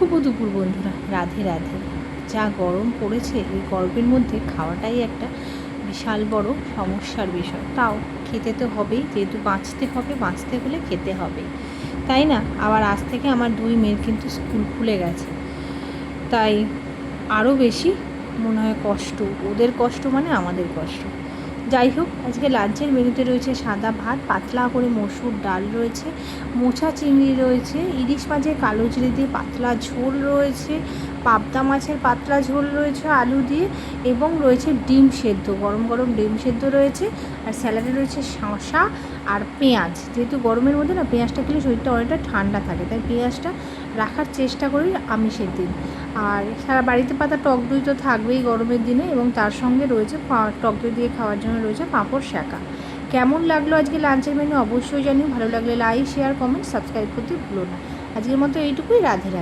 শুভ দুপুর বন্ধুরা, রাধে রাধে। যা গরম পড়েছে, এই গরমের মধ্যে খাওয়াটাই একটা বিশাল বড় সমস্যার বিষয়। তাও খেতে তো হবেই, যেহেতু বাঁচতে হবে, বাঁচতে হলে খেতে হবেই, তাই না? আবার আজ থেকে আমার দুই মেয়ের কিন্তু স্কুল খুলে গেছে, তাই আরও বেশি মনে হয় কষ্ট। ওদের কষ্ট মানে আমাদের কষ্ট। যাই হোক, আজকে লাঞ্চের মেনুতে রয়েছে সাদা ভাত, পাতলা করে মসুর ডাল রয়েছে, মোচা চিংড়ি রয়েছে, ইলিশ মাছের কালো জিরে দিয়ে পাতলা ঝোল রয়েছে, পাবদা মাছের পাতলা ঝোল রয়েছে আলু দিয়ে, এবং রয়েছে ডিম সেদ্ধ, গরম গরম ডিম সেদ্ধ রয়েছে। আর স্যালাডে রয়েছে শসা আর পেঁয়াজ। যেহেতু গরমের মধ্যে না পেঁয়াজটা খেলে শরীরটা অনেকটা ঠান্ডা থাকে, তাই পেঁয়াজটা রাখার চেষ্টা করি আমিষের দিন। আর সারা বাড়িতে পাতা টক দই তো থাকবেই গরমের দিনে, এবং তার সঙ্গে রয়েছে টক দই দিয়ে খাওয়ার জন্য রয়েছে পাঁপড় শাঁকা। কেমন লাগলো আজকে লাঞ্চের মেনু অবশ্যই জানিও। ভালো লাগলে লাইক, শেয়ার, কমেন্ট, সাবস্ক্রাইব করতে ভুলো না। আজকের মতো এইটুকুই। রাধে রাধে।